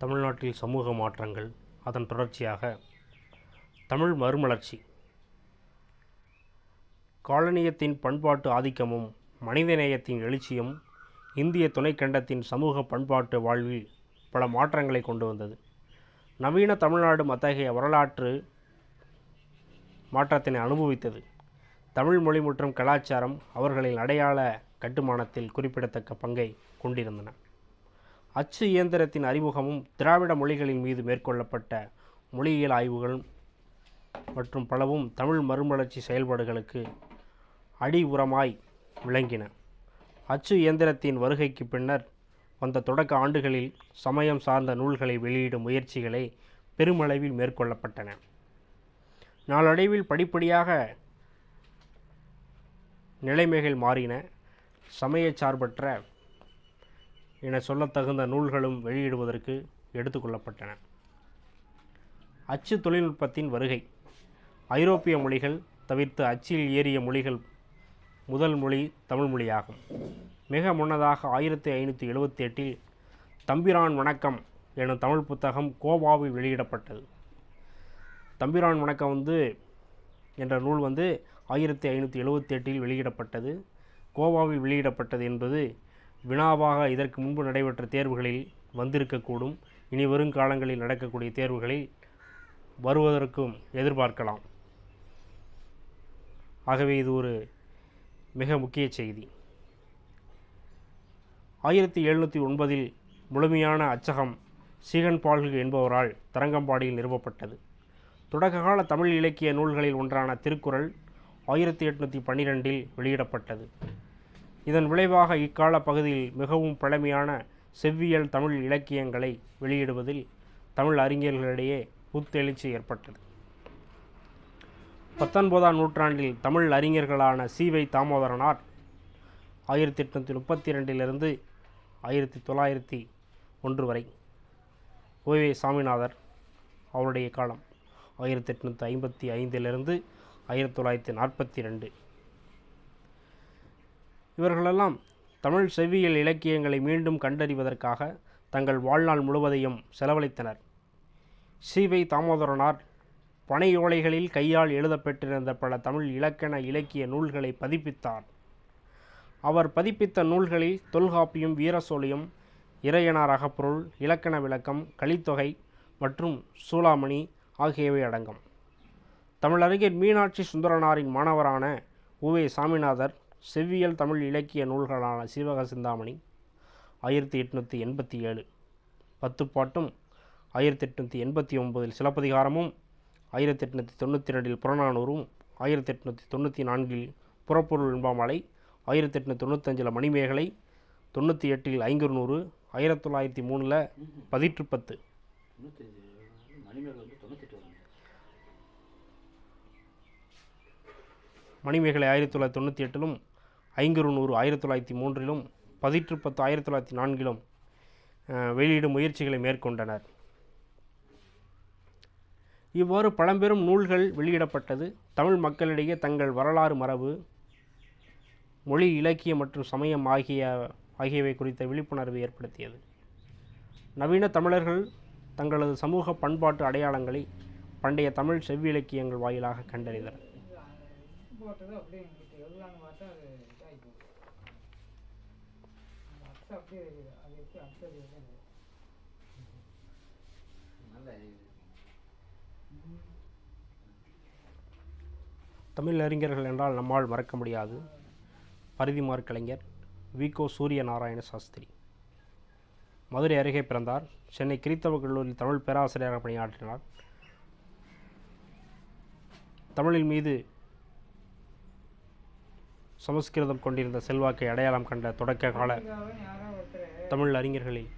தமிழ்நாட்டில் சமூக மாற்றங்கள், அதன் தொடர்ச்சியாக தமிழ் மறுமலர்ச்சி. காலனியத்தின் பண்பாட்டு ஆதிக்கமும் மனிதநேயத்தின் எழுச்சியும் இந்திய துணைக்கண்டத்தின் சமூக பண்பாட்டு வாழ்வில் பல மாற்றங்களை கொண்டு வந்தது. நவீன தமிழ்நாடும் அத்தகைய வரலாற்று மாற்றத்தினை அனுபவித்தது. தமிழ் மொழி மற்றும் கலாச்சாரம் அவர்களின் அடையாள கட்டுமானத்தில் குறிப்பிடத்தக்க பங்கை கொண்டிருந்தன. அச்சு இயந்திரத்தின் அறிமுகமும் திராவிட மொழிகளின் மீது மேற்கொள்ளப்பட்ட மொழியியல் ஆய்வுகள் மற்றும் பலவும் தமிழ் மறுமலர்ச்சி செயல்பாடுகளுக்கு அடி உரமாய் விளங்கின. அச்சு இயந்திரத்தின் வருகைக்கு பின்னர் வந்த தொடக்க ஆண்டுகளில் சமயம் சார்ந்த நூல்களை வெளியிடும் முயற்சிகளே பெருமளவில் மேற்கொள்ளப்பட்டன. நாளடைவில் படிப்படியாக நிலைமைகள் மாறின. சமய சார்பற்ற என சொல்லத்தகுந்த நூல்களும் வெளியிடுவதற்கு எடுத்துக்கொள்ளப்பட்டன. அச்சு தொழில்நுட்பத்தின் வருகை. ஐரோப்பிய மொழிகள் தவிர்த்து அச்சில் ஏறிய மொழிகள் முதல் மொழி தமிழ் மொழியாகும். மிக முன்னதாக 1578 தம்பிரான் வணக்கம் எனும் தமிழ் புத்தகம் கோவாவில் வெளியிடப்பட்டது. தம்பிரான் வணக்கம் என்ற நூல் 1578 வெளியிடப்பட்டது. கோவாவில் வெளியிடப்பட்டது என்பது வினாவாக இதற்கு முன்பு நடைபெற்ற தேர்வுகளில் வந்திருக்கக்கூடும். இனி வரும் காலங்களில் நடக்கக்கூடிய தேர்வுகளில் வருவதற்கும் எதிர்பார்க்கலாம். ஆகவே இது ஒரு மிக முக்கிய செய்தி. 1709 முழுமையான அச்சகம் சீகன் பால்கு என்பவரால் தரங்கம்பாடியில் நிறுவப்பட்டது. தொடக்ககால தமிழ் இலக்கிய நூல்களில் ஒன்றான திருக்குறள் 1812 வெளியிடப்பட்டது. இதன் விளைவாக இக்கால பகுதியில் மிகவும் பழமையான செவ்வியல் தமிழ் இலக்கியங்களை வெளியிடுவதில் தமிழ் அறிஞர்களிடையே புத்தெழுச்சி ஏற்பட்டது. 19ஆம் நூற்றாண்டில் தமிழ் அறிஞர்களான சி.வை. தாமோதரனார் 1832 1901 வரை, ஓ.வே. சாமிநாதர் அவருடைய காலம் 1855 1942, இவர்களெல்லாம் தமிழ் செவ்வியல் இலக்கியங்களை மீண்டும் கண்டறிவதற்காக தங்கள் வாழ்நாள் முழுவதையும் செலவழித்தனர். சி.வை. தாமோதரனார் பனையோலைகளில் கையால் எழுதப்பெற்றிருந்த பல தமிழ் இலக்கண இலக்கிய நூல்களை பதிப்பித்தார். அவர் பதிப்பித்த நூல்களில் தொல்காப்பியம், வீரசோழியம், இறையனார் அகப்பொருள், இலக்கண விளக்கம், கலித்தொகை மற்றும் சூளாமணி ஆகியவை அடங்கும். தமிழறிஞர் மீனாட்சி சுந்தரனாரின் மாணவரான உ.வே. சாமிநாதர் செவ்வியல் தமிழ் இலக்கிய நூல்களான சீவக சிந்தாமணி 1887 பத்துப்பாட்டும், 1889 சிலப்பதிகாரமும், 1892 புறநானூறும், 1894 புறப்பொருள் வெண்பாமாலை, 1895 மணிமேகலை, 98 ஐங்குறுநூறு, 1903 பதிற்று 10. மணிமேகலை 1998 ஐங்குறுநூறு 1903 பதிற்று 10 1904 வெளியிடும் முயற்சிகளை மேற்கொண்டனர். இவ்வாறு பழம்பெரும் நூல்கள் வெளியிடப்பட்டது தமிழ் மக்களிடையே தங்கள் வரலாறு, மரபு, மொழி, இலக்கியம் மற்றும் சமயம் ஆகியவை குறித்த விழிப்புணர்வு ஏற்படுத்தியது. நவீன தமிழர்கள் தங்களது சமூக பண்பாட்டு அடையாளங்களை பண்டைய தமிழ் செவ்விலக்கியங்கள் வாயிலாக கண்டறிந்தனர். தமிழ் அறிஞர்கள் என்றால் நம்மால் மறக்க முடியாது பரிதிமார் கலைஞர் வி.கோ. சூரிய நாராயண சாஸ்திரி. மதுரை அருகே பிறந்தார். சென்னை கிறித்தவ கல்லூரியில் தமிழ் பேராசிரியராக பணியாற்றினார். தமிழின் மீது சமஸ்கிருதம் கொண்டிருந்த செல்வாக்கை அடையாளம் கண்ட தொடக்க கால தமிழ் அறிஞர்களில்